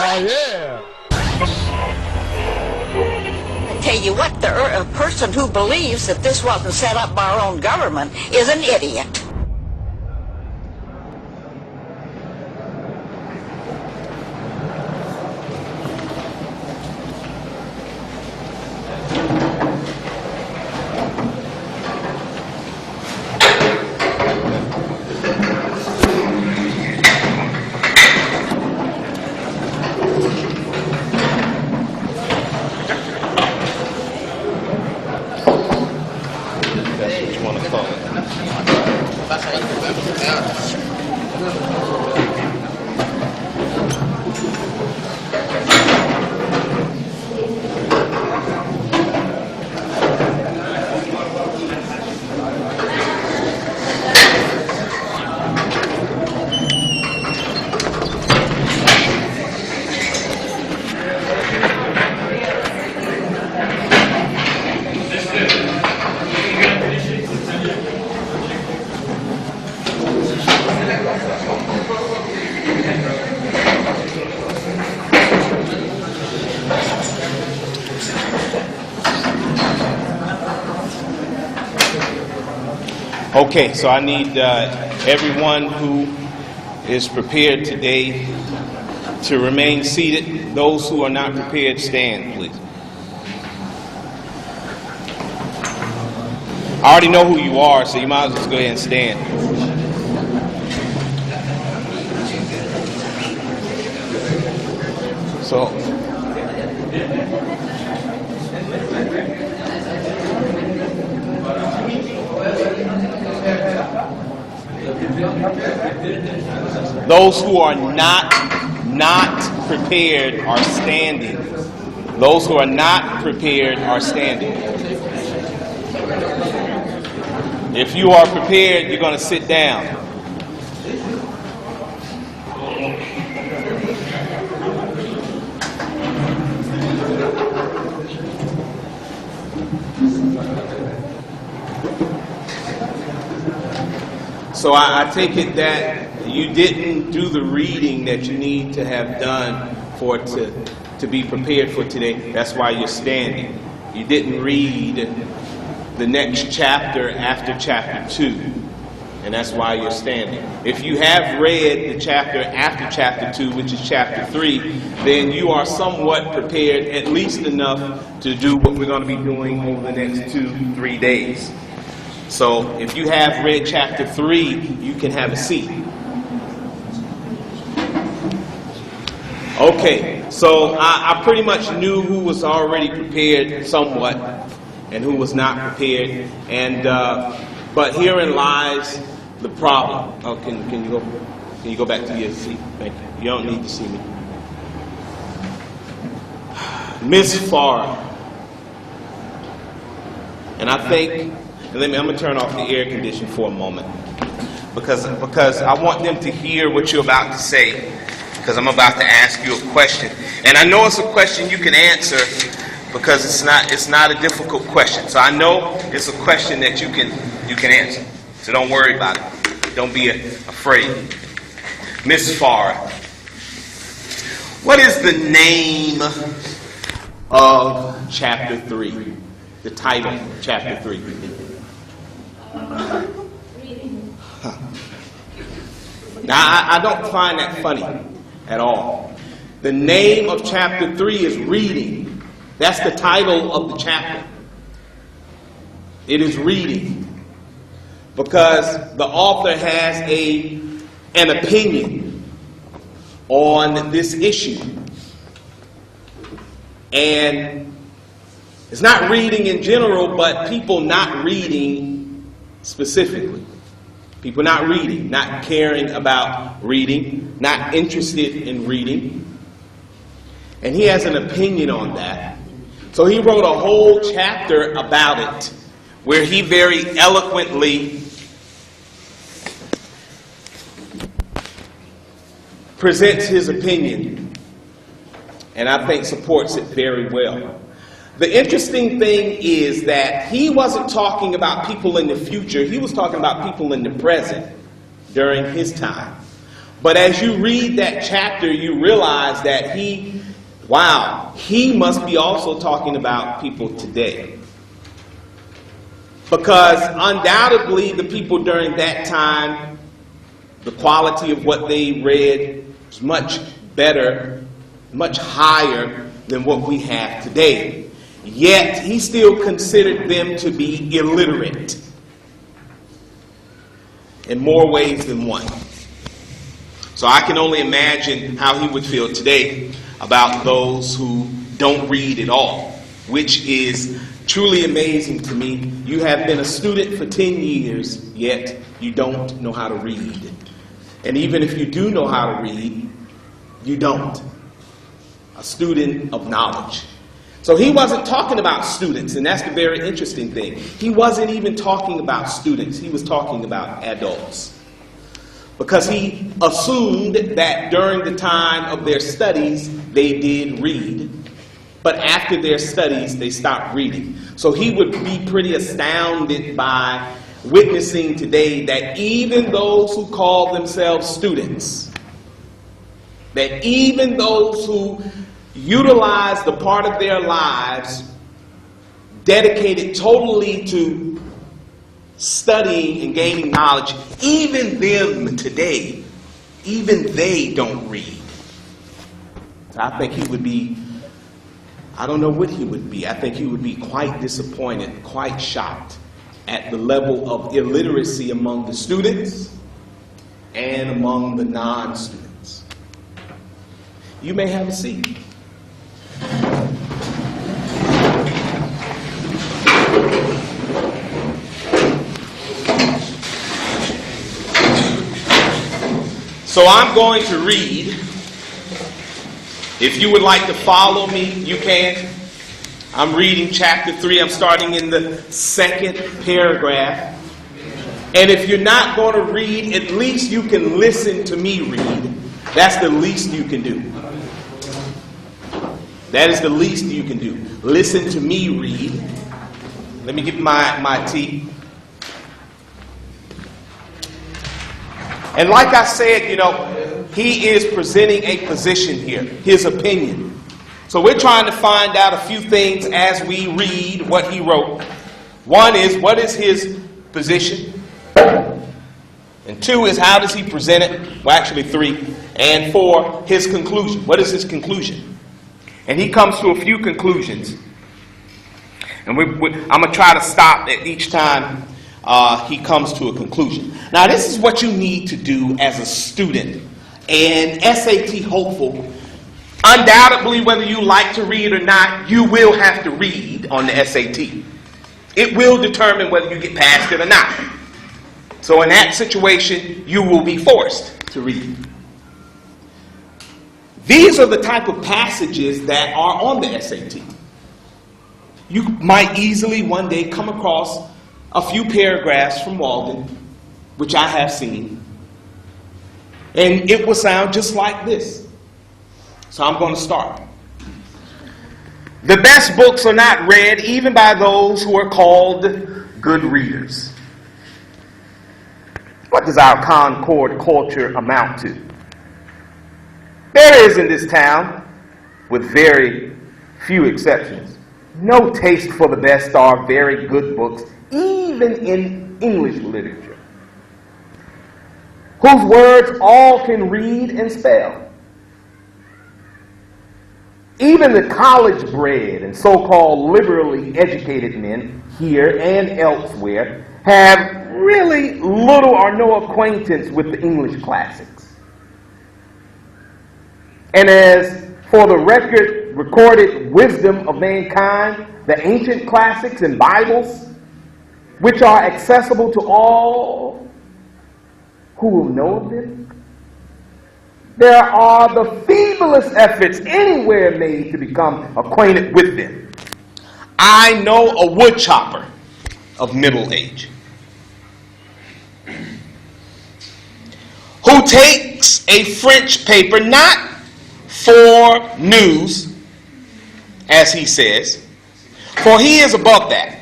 Oh, yeah. I tell you what, a person who believes that this wasn't set up by our own government is an idiot. Okay, so I need everyone who is prepared today to remain seated. Those who are not prepared, stand, please. I already know who you are, so you might as well just go ahead and stand. So, those who are not prepared are standing. Those who are not prepared are standing. If you are prepared, you're going to sit down. So I take it that you didn't do the reading that you need to have done for it to be prepared for today. That's why you're standing. You didn't read the next chapter after chapter 2, and that's why you're standing. If you have read the chapter after chapter 2, which is chapter 3, then you are somewhat prepared, at least enough to do what we're going to be doing over the next 2-3 days. So if you have read chapter 3, you can have a seat. Okay, so I pretty much knew who was already prepared somewhat and who was not prepared. And but herein lies the problem. Oh, can you go back to your seat? Thank you. You don't need to see me. Miss Farr. And I think, and I'm going to turn off the air conditioner for a moment because I want them to hear what you're about to say, because I'm about to ask you a question. And I know it's a question you can answer because it's not a difficult question. So I know it's a question that you can answer. So don't worry about it. Don't be afraid. Miss Farr, what is the name of chapter 3? The title of chapter 3. Now, I don't find that funny at all. The name of chapter 3 is reading. That's the title of the chapter. It is reading. Because the author has an opinion on this issue. And it's not reading in general, but people not reading specifically. People not reading, not caring about reading, not interested in reading. And he has an opinion on that. So he wrote a whole chapter about it, where he very eloquently presents his opinion, and I think supports it very well. The interesting thing is that he wasn't talking about people in the future. He was talking about people in the present during his time. But as you read that chapter, you realize that he must be also talking about people today. Because undoubtedly the people during that time, the quality of what they read was much better, much higher than what we have today. Yet he still considered them to be illiterate in more ways than one. So I can only imagine how he would feel today about those who don't read at all, which is truly amazing to me. You have been a student for 10 years, yet you don't know how to read. And even if you do know how to read, you don't. A student of knowledge. So he wasn't talking about students, and that's the very interesting thing. He wasn't even talking about students. He was talking about adults. Because he assumed that during the time of their studies, they did read. But after their studies, they stopped reading. So he would be pretty astounded by witnessing today that even those who call themselves students, that even those who utilize the part of their lives dedicated totally to studying and gaining knowledge, even them today, even they don't read. So I think he would be, I don't know what he would be. I think he would be quite disappointed, quite shocked at the level of illiteracy among the students and among the non-students. You may have a seat. So I'm going to read. If you would like to follow me, you can. I'm reading chapter 3. I'm starting in the second paragraph. And if you're not going to read, at least you can listen to me read. That's the least you can do. That is the least you can do. Listen to me read. Let me get my tea. And like I said, he is presenting a position here, his opinion. So we're trying to find out a few things as we read what he wrote. One is, what is his position? And two is, how does he present it? Well, actually three. And four, his conclusion. What is his conclusion? And he comes to a few conclusions. And I'm going to try to stop at each time he comes to a conclusion. Now, this is what you need to do as a student and SAT hopeful. Undoubtedly, whether you like to read or not, you will have to read on the SAT. It will determine whether you get past it or not. So in that situation, you will be forced to read. These are the type of passages that are on the SAT. You might easily one day come across a few paragraphs from Walden, which I have seen, and it will sound just like this. So I'm going to start. The best books are not read even by those who are called good readers. What does our Concord culture amount to? There is in this town, with very few exceptions, no taste for the best or very good books, even in English literature, whose words all can read and spell. Even the college-bred and so-called liberally educated men here and elsewhere have really little or no acquaintance with the English classics. And as for the recorded wisdom of mankind, the ancient classics and Bibles, which are accessible to all who will know of them, there are the feeblest efforts anywhere made to become acquainted with them. I know a woodchopper of middle age who takes a French paper not for news, as he says, for he is above that,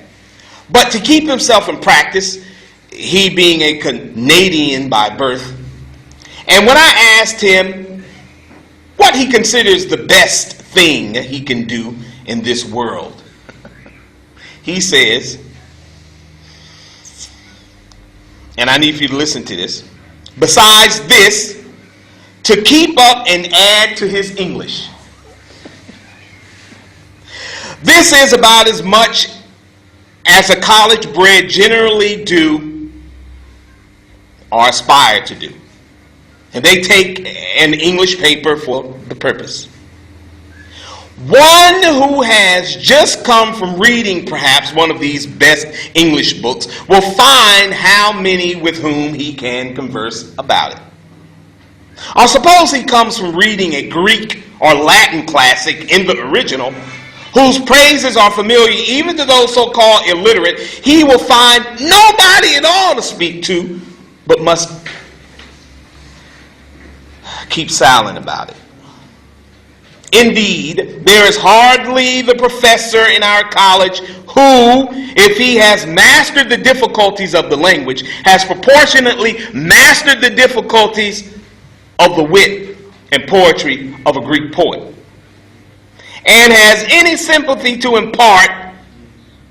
but to keep himself in practice, he being a Canadian by birth, And when I asked him what he considers the best thing he can do in this world, he says, and I need for you to listen to this, besides this, to keep up and add to his English. This is about as much as a college-bred generally do or aspire to do. And they take an English paper for the purpose. One who has just come from reading perhaps one of these best English books will find how many with whom he can converse about it. Or suppose he comes from reading a Greek or Latin classic in the original, whose praises are familiar even to those so-called illiterate, he will find nobody at all to speak to, but must keep silent about it. Indeed, there is hardly the professor in our college who, if he has mastered the difficulties of the language, has proportionately mastered the difficulties of the wit and poetry of a Greek poet, and has any sympathy to impart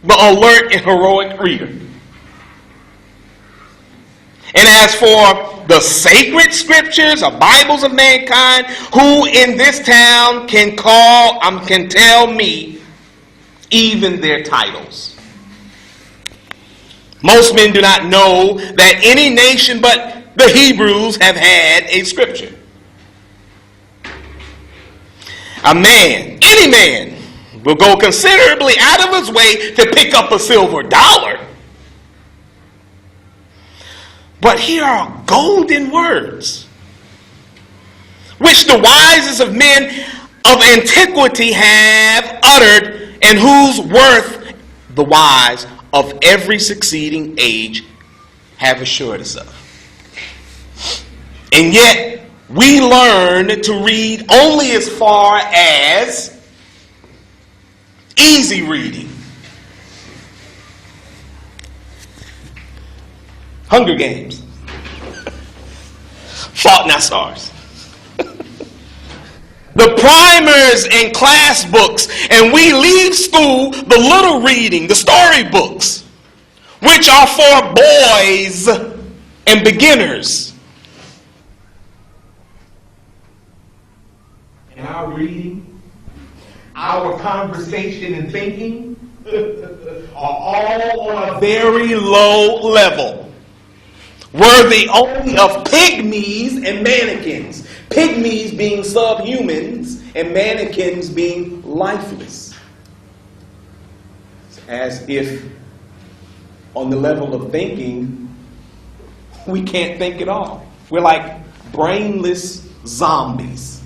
the alert and heroic reader. And as for the sacred scriptures or Bibles of mankind, who in this town can tell me even their titles? Most men do not know that any nation but the Hebrews have had a scripture. Any man, will go considerably out of his way to pick up a silver dollar. But here are golden words, which the wisest of men of antiquity have uttered, and whose worth the wise of every succeeding age have assured us of. And yet we learn to read only as far as easy reading. Hunger Games. Fault Not Stars. The primers and class books, and we leave school the little reading, the story books, which are for boys and beginners. And our reading, our conversation and thinking are all on a very low level, worthy only of pygmies and manikins. Pygmies being subhumans and manikins being lifeless. As if on the level of thinking, we can't think at all. We're like brainless zombies,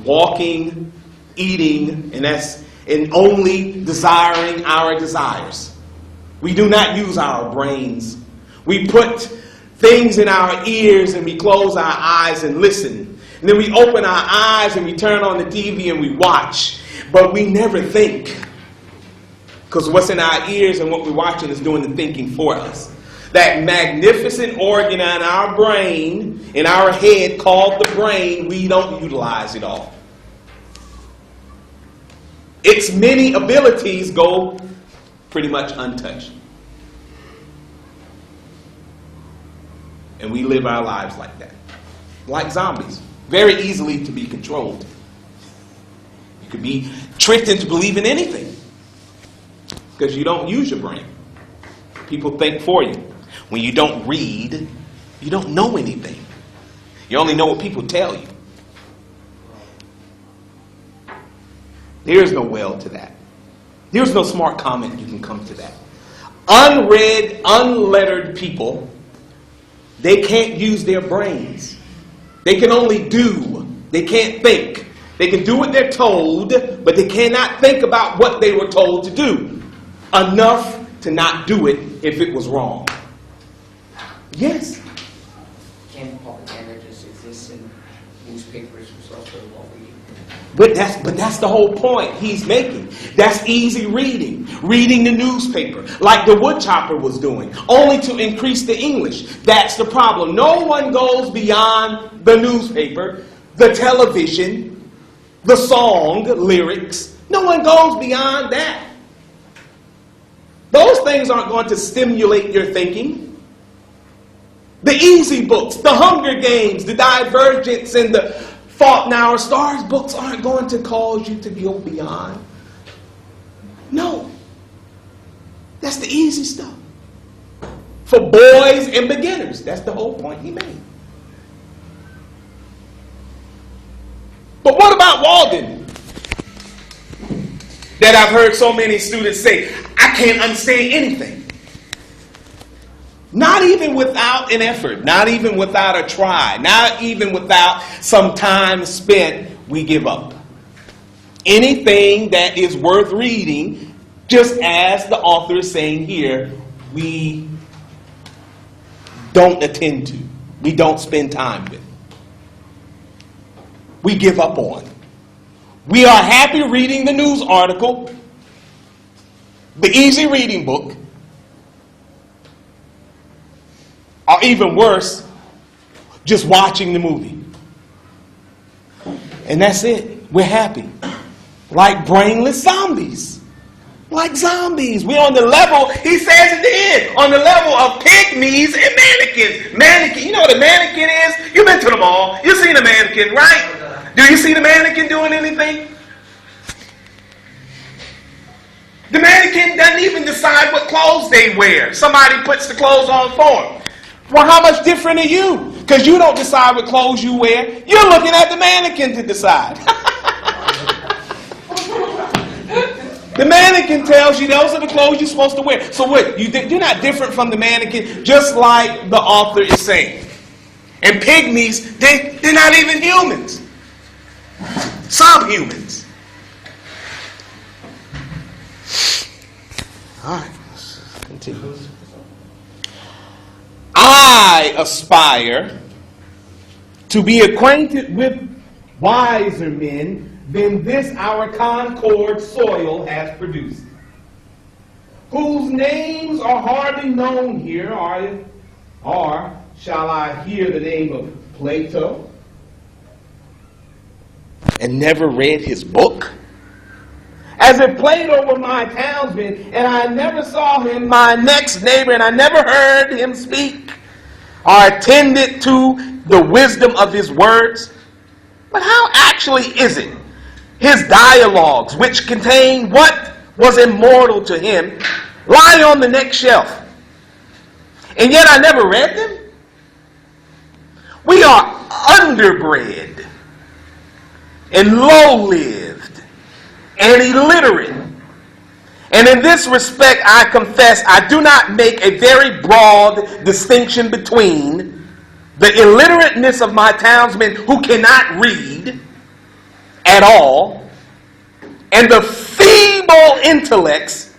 walking, eating, and only desiring our desires. We do not use our brains. We put things in our ears and we close our eyes and listen. And then we open our eyes and we turn on the TV and we watch. But we never think. Because what's in our ears and what we're watching is doing the thinking for us. That magnificent organ in our brain, in our head called the brain, we don't utilize it all. Its many abilities go pretty much untouched. And we live our lives like that. Like zombies. Very easily to be controlled. You could be tricked into believing anything. Because you don't use your brain. People think for you. When you don't read, you don't know anything. You only know what people tell you. There is no well to that. There's no smart comment you can come to that. Unread, unlettered people, they can't use their brains. They can only do. They can't think. They can do what they're told, but they cannot think about what they were told to do. Enough to not do it if it was wrong. Yes? Can propaganda just exist in newspapers was also what we... But that's the whole point he's making. That's easy reading. Reading the newspaper, like the woodchopper was doing, only to increase the English. That's the problem. No one goes beyond the newspaper, the television, the song, lyrics. No one goes beyond that. Those things aren't going to stimulate your thinking. The easy books, the Hunger Games, the Divergence, and the Fault in Our Stars books aren't going to cause you to go beyond. No. That's the easy stuff. For boys and beginners. That's the whole point he made. But what about Walden? That I've heard so many students say, I can't understand anything. Not even without an effort, not even without a try, not even without some time spent, we give up. Anything that is worth reading, just as the author is saying here, we don't attend to. We don't spend time with. We give up on. We are happy reading the news article, the easy reading book, or even worse, just watching the movie. And that's it. We're happy. Like brainless zombies. Like zombies. We're on the level, he says at the end, on the level of pygmies and mannequins. Mannequin, you know what a mannequin is? You've been to the mall. You've seen a mannequin, right? Do you see the mannequin doing anything? The mannequin doesn't even decide what clothes they wear. Somebody puts the clothes on for them. Well, how much different are you? Because you don't decide what clothes you wear. You're looking at the mannequin to decide. The mannequin tells you those are the clothes you're supposed to wear. So what? You're not different from the mannequin, just like the author is saying. And pygmies, they're not even humans. Subhumans. All right, let's continue. I aspire to be acquainted with wiser men than this our Concord soil has produced, whose names are hardly known here, or shall I hear the name of Plato and never read his book? As if Plato were my townsman, and I never saw him, my next neighbor, and I never heard him speak, or attended to the wisdom of his words. But how actually is it? His dialogues, which contain what was immortal to him, lie on the next shelf. And yet I never read them? We are underbred and low-lived and illiterate. And in this respect, I confess, I do not make a very broad distinction between the illiterateness of my townsmen who cannot read at all and the feeble intellects.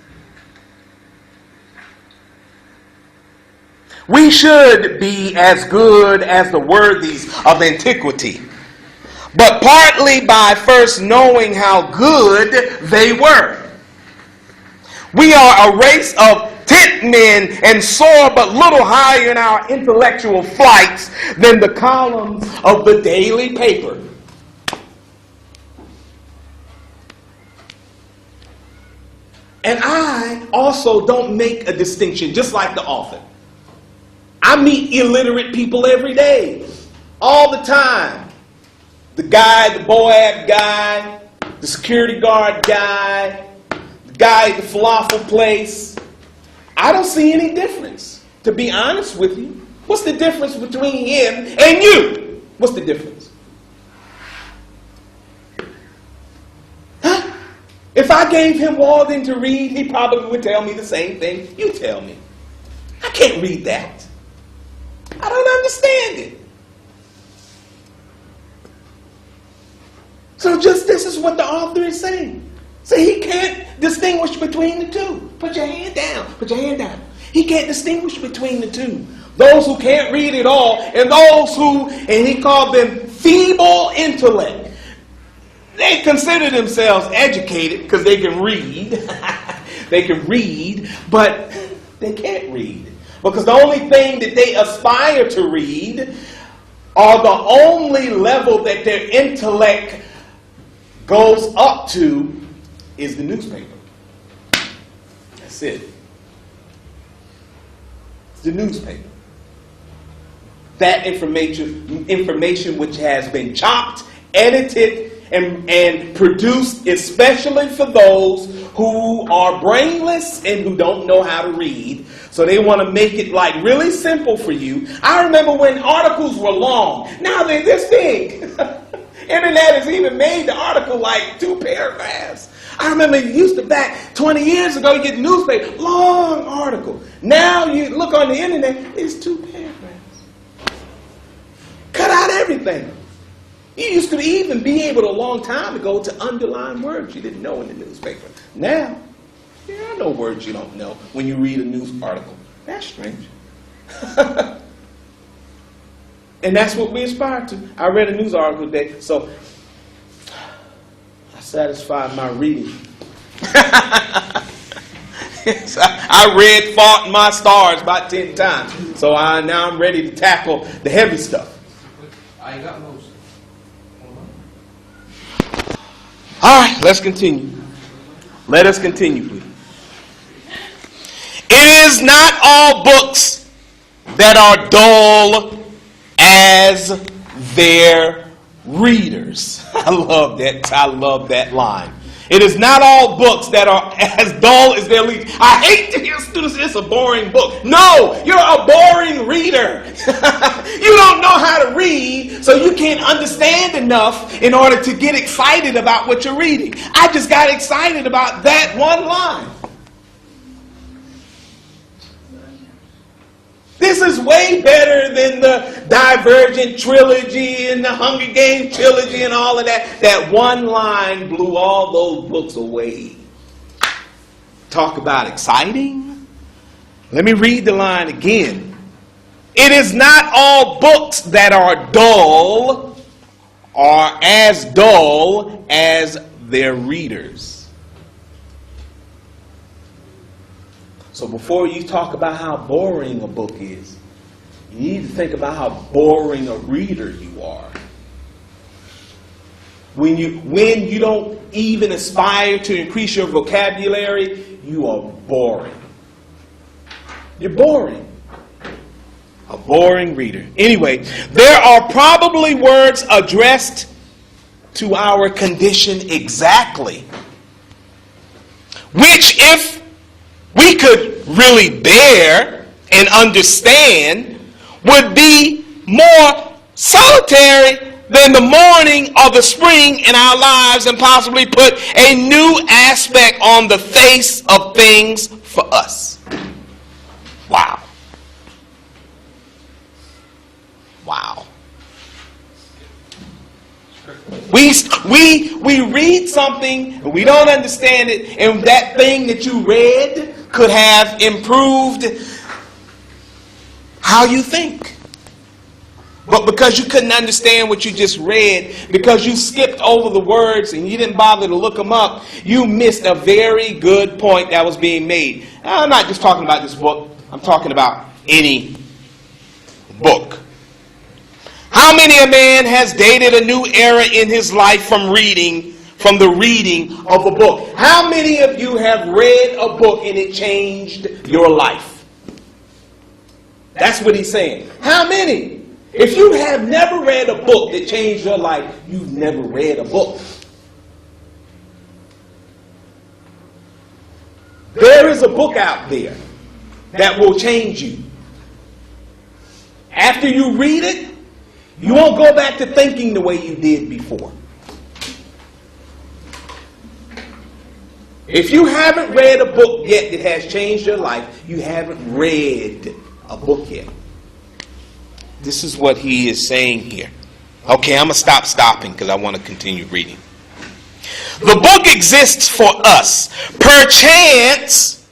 We should be as good as the worthies of antiquity, but partly by first knowing how good they were. We are a race of tent men and soar but little higher in our intellectual flights than the columns of the daily paper. And I also don't make a distinction, just like the author. I meet illiterate people every day, all the time. The guy, the Boab guy, the security guard guy, the guy at the falafel place. I don't see any difference, to be honest with you. What's the difference between him and you? What's the difference? Huh? If I gave him Walden to read, he probably would tell me the same thing you tell me. I can't read that. I don't understand it. So just this is what the author is saying. So he can't distinguish between the two. Put your hand down. Put your hand down. He can't distinguish between the two. Those who can't read at all and those who, and he called them feeble intellect. They consider themselves educated because they can read. They can read, but they can't read. Because the only thing that they aspire to read, or the only level that their intellect goes up to, is the newspaper. That's it. It's the newspaper. That information which has been chopped, edited, and produced especially for those who are brainless and who don't know how to read. So they want to make it like really simple for you. I remember when articles were long. Now they're this big. Internet has even made the article like 2 paragraphs. I remember you used to back 20 years ago, you get the newspaper, long article. Now you look on the internet, it's 2 paragraphs. Cut out everything. You used to even be able a long time ago to underline words you didn't know in the newspaper. Now, there are no words you don't know when you read a news article. That's strange. And that's what we aspire to. I read a news article today, so I satisfied my reading. Yes, I read Fault in My Stars about 10 times. So now I'm ready to tackle the heavy stuff. I got most. All right, let's continue. Let us continue, please. It is not all books that are dull as their readers. I love that line. It is not all books that are as dull as their readers. I hate to hear students say it's a boring book. No, you're a boring reader. You don't know how to read, so you can't understand enough in order to get excited about what you're reading. I just got excited about that one line. This is way better than the Divergent trilogy and the Hunger Games trilogy and all of that. That one line blew all those books away. Talk about exciting. Let me read the line again. It is not all books that are dull or as dull as their readers. So before you talk about how boring a book is, you need to think about how boring a reader you are. When you don't even aspire to increase your vocabulary, you are boring. You're boring. A boring reader. Anyway, there are probably words addressed to our condition exactly, which if we could really bear and understand would be more solitary than the morning or the spring in our lives and possibly put a new aspect on the face of things for us. Wow. Wow. We read something and we don't understand it, and that thing that you read could have improved how you think. But because you couldn't understand what you just read, because you skipped over the words and you didn't bother to look them up, you missed a very good point that was being made. Now, I'm not just talking about this book. I'm talking about any book. How many a man has dated a new era in his life from the reading of a book? How many of you have read a book and it changed your life? That's what he's saying. How many? If you have never read a book that changed your life, you've never read a book. There is a book out there that will change you. After you read it, you won't go back to thinking the way you did before. If you haven't read a book yet that has changed your life, you haven't read a book yet. This is what he is saying here. Okay, I'm going to stop stopping because I want to continue reading. The book exists for us. Perchance.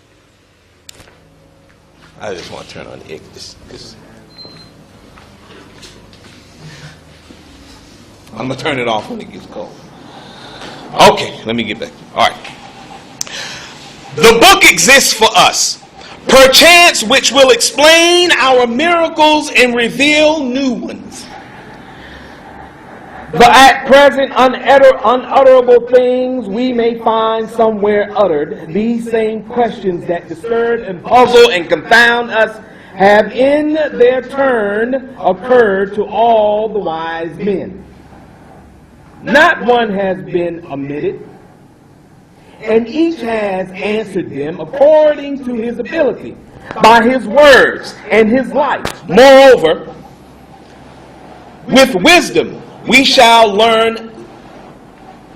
I just want to turn on the this. I'm going to turn it off when it gets cold. Okay, let me get back. All right. The book exists for us, perchance which will explain our miracles and reveal new ones. But at present unutterable things we may find somewhere uttered. These same questions that disturb and puzzle and confound us have in their turn occurred to all the wise men. Not one has been omitted, and each has answered them according to his ability, by his words and his life. Moreover, with wisdom we shall learn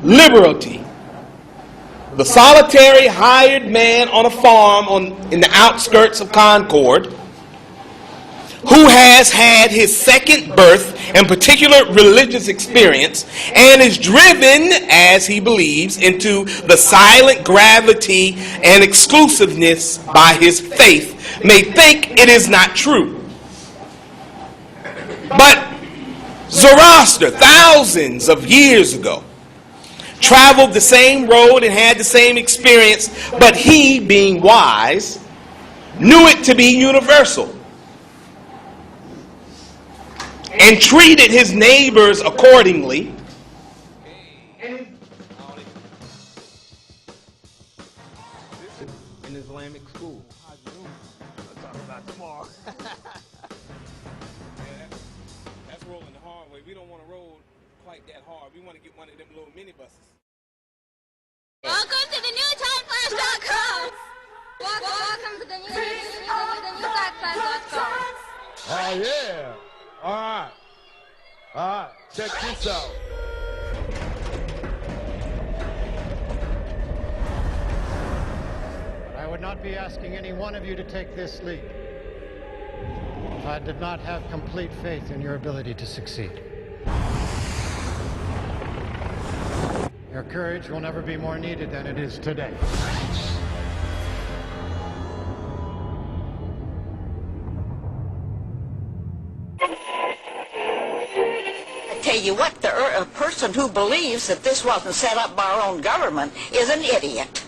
liberality. The solitary hired man on a farm in the outskirts of Concord, who has had his second birth and particular religious experience and is driven, as he believes, into the silent gravity and exclusiveness by his faith, may think it is not true. But Zoroaster, thousands of years ago, traveled the same road and had the same experience, but he, being wise, knew it to be universal and treated his neighbors accordingly. In Islamic school. I'll talk about tomorrow. That's rolling the hard way. We don't want to roll quite that hard. We want to get one of them little minibuses. Welcome to the newtimeflash.com. Welcome to the newtimeflash.com. Oh yeah. All right. All right. Check this out. I would not be asking any one of you to take this leap if I did not have complete faith in your ability to succeed. Your courage will never be more needed than it is today. Tell you what, a person who believes that this wasn't set up by our own government is an idiot.